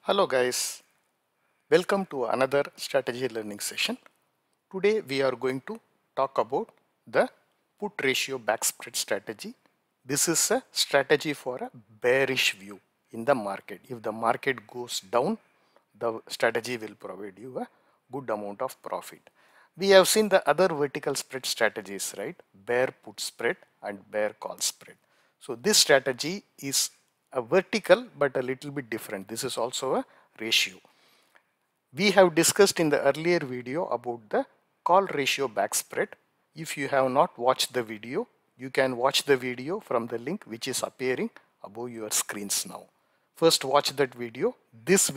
Hello guys, welcome to another strategy learning session. Today we are going to talk about the put ratio backspread strategy. This is a strategy for a bearish view in the market. If the market goes down, the strategy will provide you a good amount of profit. We have seen the other vertical spread strategies, right? Bear put spread and bear call spread. So this strategy is a vertical but a little bit different. This is also a ratio. We have discussed in the earlier video about the call ratio backspread. If you have not watched the video, you can watch the video from the link which is appearing above your screens now. First watch that video. This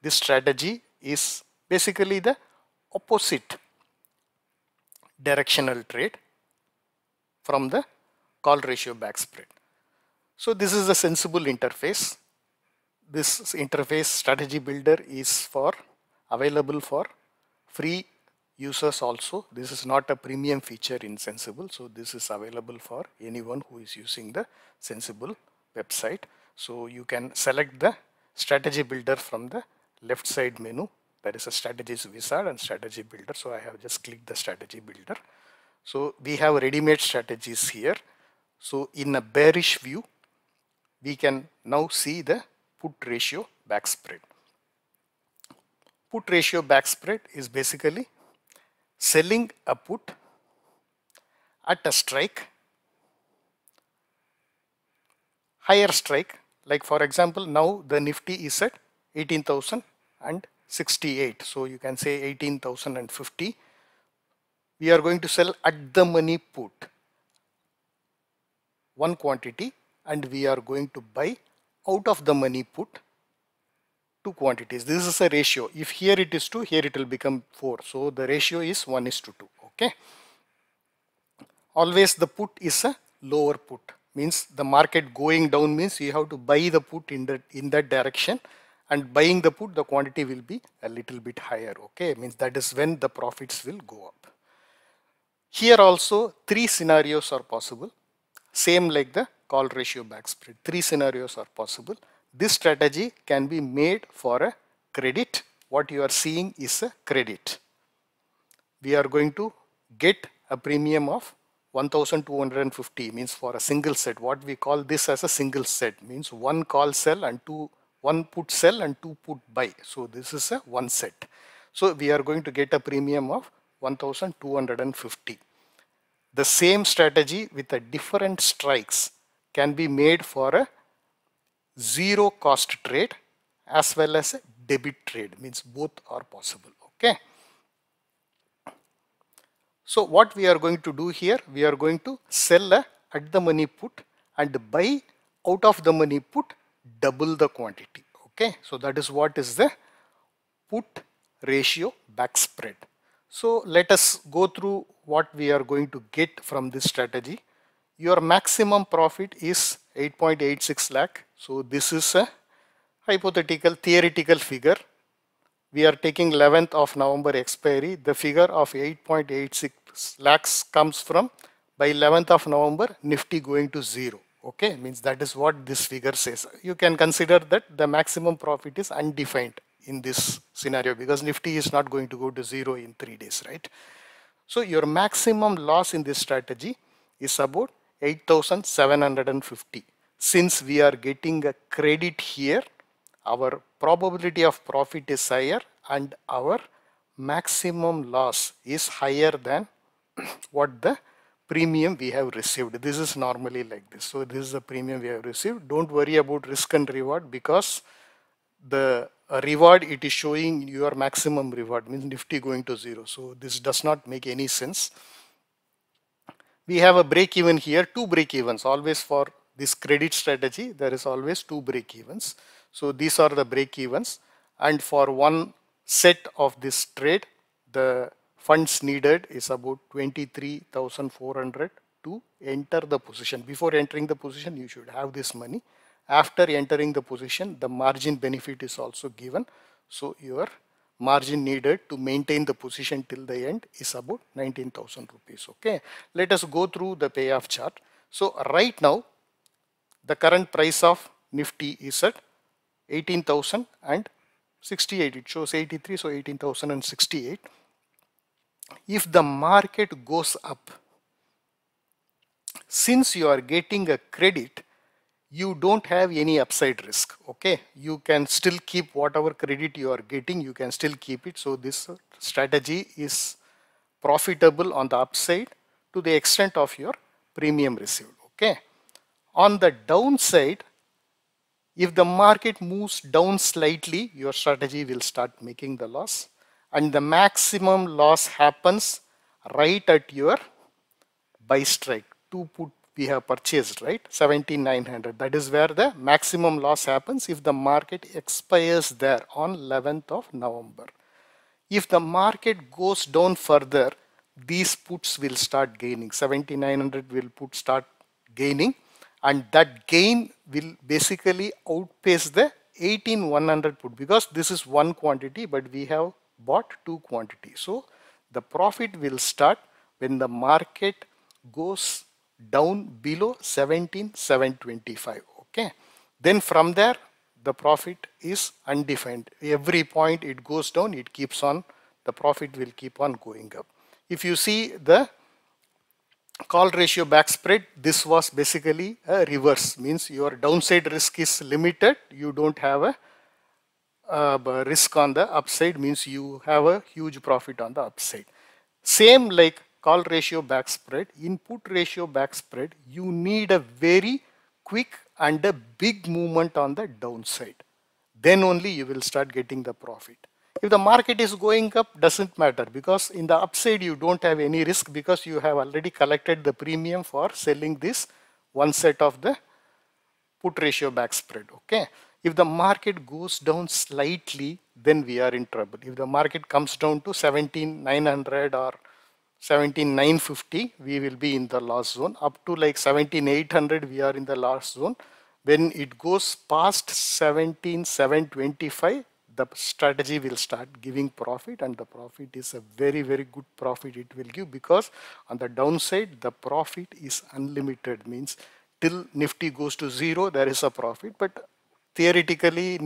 strategy is basically the opposite directional trade from the call ratio backspread. So this is a sensible interface. This interface strategy builder is available for free users also. This is not a premium feature in Sensible. So this is available for anyone who is using the Sensible website. So you can select the strategy builder from the left side menu. There is a strategies wizard and strategy builder. So I have just clicked the strategy builder. So we have ready-made strategies here. So in a bearish view, we can now see the put ratio backspread. Put ratio backspread is basically selling a put at a strike, higher strike, like for example now the Nifty is at 18,068, so you can say 18,050. We are going to sell at the money put one quantity and we are going to buy out of the money put two quantities. This is a ratio. If here it is 2, here it will become 4. So the ratio is 1:2. Okay. Always the put is a lower put. Means the market going down means you have to buy the put in that direction, and buying the put the quantity will be a little bit higher. Okay. Means that is when the profits will go up. Here also 3 scenarios are possible. Same like the call ratio backspread. 3 scenarios are possible. This strategy can be made for a credit. What you are seeing is a credit. We are going to get a premium of 1250, means for a single set. What we call this as a single set means one call sell and one put sell and two put buy. So this is a one set. So we are going to get a premium of 1250. The same strategy with a different strikes can be made for a zero cost trade as well as a debit trade, means both are possible. Okay. So what we are going to do here, we are going to sell at the money put and buy out of the money put double the quantity. Okay. So that is what is the put ratio backspread. So let us go through what we are going to get from this strategy. Your maximum profit is 8.86 lakh. So this is a hypothetical theoretical figure. We are taking 11th of November expiry. The figure of 8.86 lakhs comes from by 11th of November Nifty going to 0. Okay, means that is what this figure says. You can consider that the maximum profit is undefined in this scenario because Nifty is not going to go to 0 in 3 days, right? So your maximum loss in this strategy is about 8,750. Since we are getting a credit here, our probability of profit is higher and our maximum loss is higher than what the premium we have received. This is normally like this. So this is the premium we have received. Don't worry about risk and reward because the reward it is showing your maximum reward, means Nifty going to 0. So this does not make any sense. We have a break even here, 2 break evens. Always for this credit strategy, there is always 2 break evens. So these are the break evens, and for one set of this trade, the funds needed is about 23,400 to enter the position. Before entering the position, you should have this money. After entering the position, the margin benefit is also given. So your margin needed to maintain the position till the end is about 19,000 rupees. Okay, let us go through the payoff chart. So right now, the current price of Nifty is at 18,068. It shows 83, so 18,068. If the market goes up, since you are getting a credit, you don't have any upside risk. Okay, you can still keep whatever credit you are getting, you can still keep it. So this strategy is profitable on the upside to the extent of your premium received. Okay, on the downside, if the market moves down slightly, your strategy will start making the loss, and the maximum loss happens right at your buy strike. Two put we have purchased, right? 17,900. That is where the maximum loss happens if the market expires there on 11th of November. If the market goes down further, these puts will start gaining. 7,900 will put start gaining, and that gain will basically outpace the 18,100 put, because this is one quantity but we have bought two quantities. So the profit will start when the market goes down below 17,725. Okay, then from there the profit is undefined. Every point it goes down, it keeps on, the profit will keep on going up. If you see the call ratio back spread, this was basically a reverse, means your downside risk is limited, you don't have a risk on the upside, means you have a huge profit on the upside. Same like call ratio back spread, input ratio back spread, you need a very quick and a big movement on the downside. Then only you will start getting the profit. If the market is going up, doesn't matter, because in the upside you don't have any risk, because you have already collected the premium for selling this one set of the put ratio back spread. Okay, if the market goes down slightly, then we are in trouble. If the market comes down to 17,900 or 17,950, we will be in the loss zone. Up to like 17,800, we are in the loss zone. When it goes past 17,725, the strategy will start giving profit, and the profit is a very, very good profit it will give, because on the downside the profit is unlimited, means till Nifty goes to zero there is a profit, but theoretically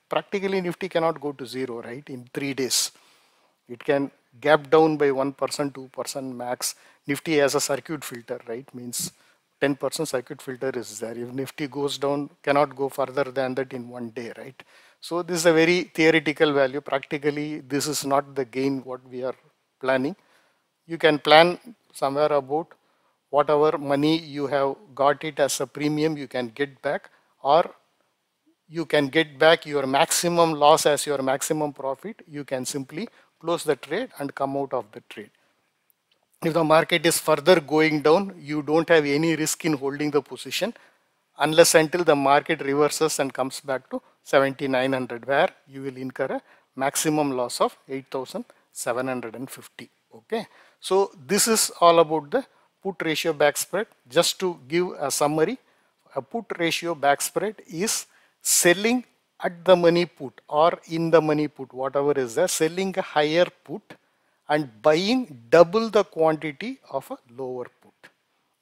practically Nifty cannot go to zero, right? In 3 days it can gap down by 1%, 2% max. Nifty has a circuit filter, right? Means 10% circuit filter is there. If Nifty goes down, cannot go further than that in 1 day, right? So this is a very theoretical value. Practically this is not the gain what we are planning. You can plan somewhere about whatever money you have got it as a premium, you can get back, or you can get back your maximum loss as your maximum profit. You can simply close the trade and come out of the trade. If the market is further going down, you don't have any risk in holding the position unless until the market reverses and comes back to 7,900, where you will incur a maximum loss of 8,750. Okay, so this is all about the put ratio back spread. Just to give a summary, a put ratio back spread is selling at the money put or in the money put, whatever is there, selling a higher put and buying double the quantity of a lower put.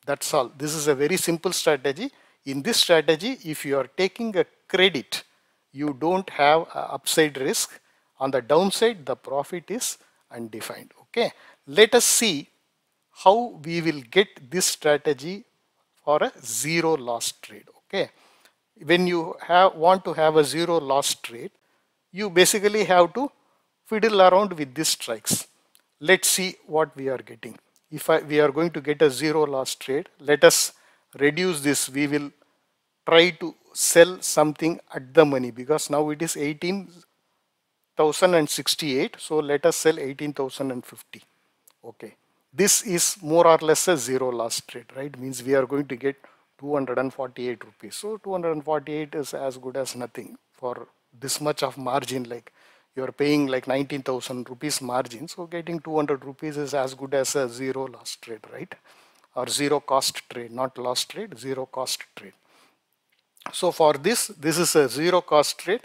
That's all. This is a very simple strategy. In this strategy, if you are taking a credit, you don't have upside risk. On the downside, the profit is undefined. Okay, let us see how we will get this strategy for a zero loss trade. Okay, when you want to have a zero loss trade, you basically have to fiddle around with these strikes. Let's see what we are getting. If we are going to get a zero loss trade, let us reduce this. We will try to sell something at the money, because now it is 18,068. So let us sell 18,050. Okay, this is more or less a zero loss trade, right? Means we are going to get 248 rupees. So 248 is as good as nothing for this much of margin. Like you are paying like 19,000 rupees margin, so getting 200 rupees is as good as a zero loss trade, right? Or zero cost trade, not loss trade, zero cost trade. So for this is a zero cost trade.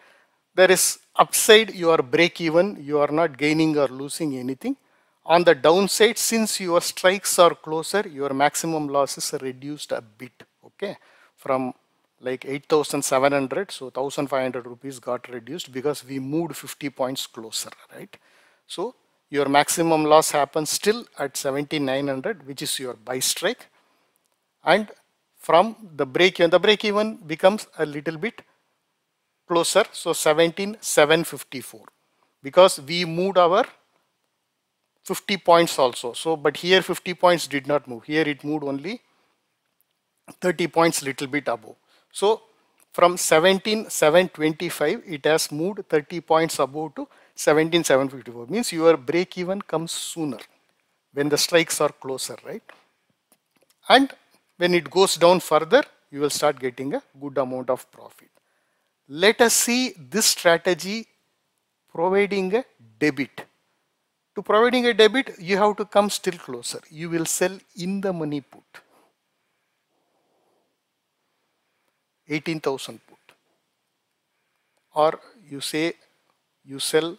There is upside, you are break even, you are not gaining or losing anything. On the downside, since your strikes are closer, your maximum loss is reduced a bit. Okay, from like 8,700, so 1,500 rupees got reduced because we moved 50 points closer, right? So your maximum loss happens still at 17,900, which is your buy strike, and from the break even becomes a little bit closer, so 17,754, because we moved our 50 points also. So but here 50 points did not move, here it moved only 30 points little bit above. So from 17,725 it has moved 30 points above to 17,754, means your break even comes sooner when the strikes are closer, right? And when it goes down further, you will start getting a good amount of profit. Let us see this strategy providing a debit. To providing a debit, you have to come still closer. You will sell in the money put, 18,000 put, or you say you sell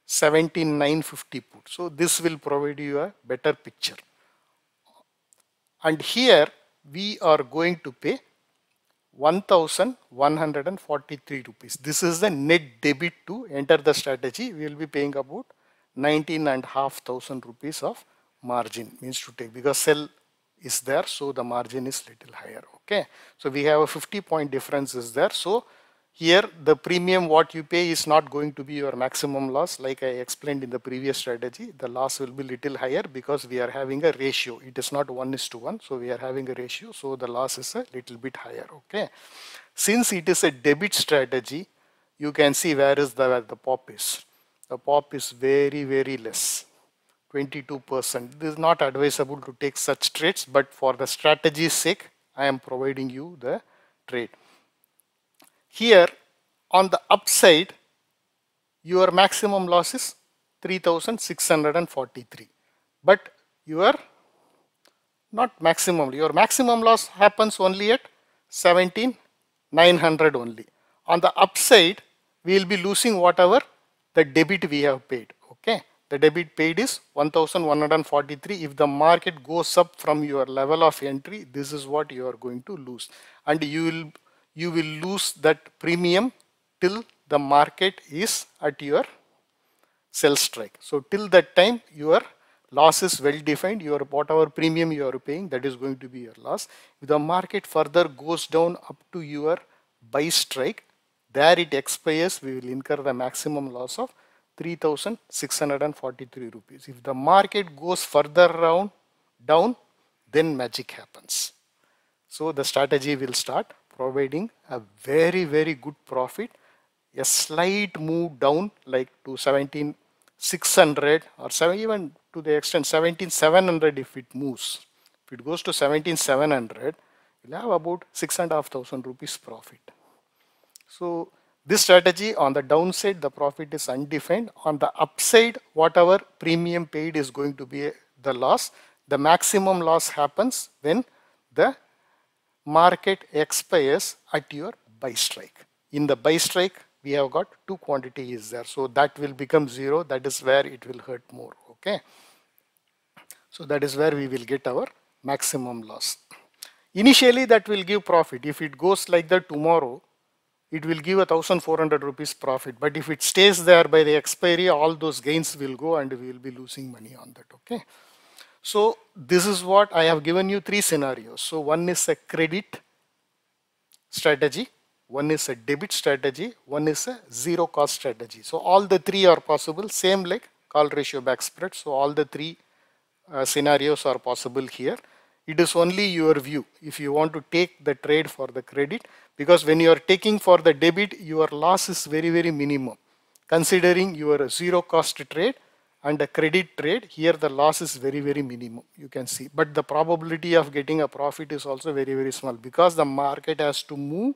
17,950 put. So this will provide you a better picture. And here we are going to pay 1,143 rupees. This is the net debit to enter the strategy. We will be paying about 19,500 rupees of margin, means to take, because sell is there, so the margin is little higher. Okay, so we have a 50 point difference is there. So here the premium what you pay is not going to be your maximum loss. Like I explained in the previous strategy, the loss will be little higher because we are having a ratio. It is not 1:1, so we are having a ratio, so the loss is a little bit higher. Okay, since it is a debit strategy, you can see where the pop is. The pop is very less, 22%. This is not advisable to take such trades, but for the strategy's sake, I am providing you the trade. Here on the upside, your maximum loss is 3,643, but your not maximum, your maximum loss happens only at 17,900 only. On the upside, we will be losing whatever the debit we have paid. Okay, the debit paid is 1,143. If the market goes up from your level of entry, this is what you are going to lose, and you will lose that premium till the market is at your sell strike. So till that time your loss is well defined. Your whatever premium you are paying, that is going to be your loss. If the market further goes down up to your buy strike, there it expires, we will incur the maximum loss of 3,643 rupees. If the market goes further down, then magic happens. So the strategy will start providing a very good profit. A slight move down like to 17,600 or even to the extent 17,700 if it moves. If it goes to 17,700, you'll have about 6,500 rupees profit. So this strategy, on the downside the profit is undefined. On the upside, whatever premium paid is going to be the loss. The maximum loss happens when the market expires at your buy strike. In the buy strike, we have got two quantities there, so that will become zero. That is where it will hurt more. Okay, so that is where we will get our maximum loss. Initially that will give profit. If it goes like that tomorrow, it will give 1,400 rupees profit, but if it stays there by the expiry, all those gains will go and we will be losing money on that. Okay, so this is what I have given you, three scenarios. So one is a credit strategy, one is a debit strategy, one is a zero cost strategy. So all the three are possible, same like call ratio back spread. So all the three scenarios are possible here. It is only your view if you want to take the trade for the credit, because when you are taking for the debit, your loss is very minimum. Considering your zero cost trade and a credit trade, here the loss is very minimum, you can see. But the probability of getting a profit is also very small, because the market has to move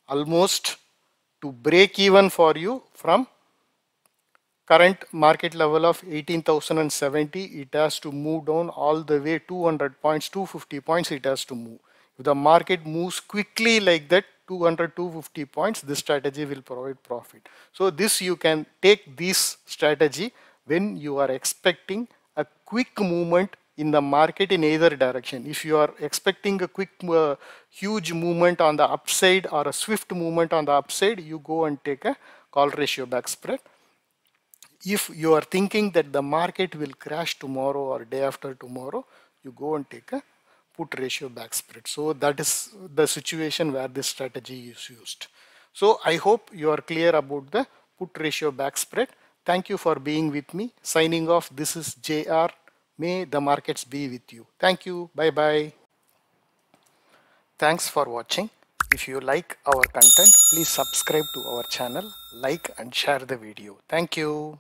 almost to break even for you from current market level of 18,070. It has to move down all the way 200 points, 250 points it has to move. If the market moves quickly like that, 200, 250 points, this strategy will provide profit. So this, you can take this strategy when you are expecting a quick movement in the market in either direction. If you are expecting a quick huge movement on the upside or a swift movement on the upside, you go and take a call ratio back spread. If you are thinking that the market will crash tomorrow or day after tomorrow, you go and take a put ratio back spread. So that is the situation where this strategy is used. So I hope you are clear about the put ratio back spread. Thank you for being with me. Signing off, this is JR. May the markets be with you. Thank you. Bye bye. Thanks for watching. If you like our content, please subscribe to our channel, like and share the video. Thank you.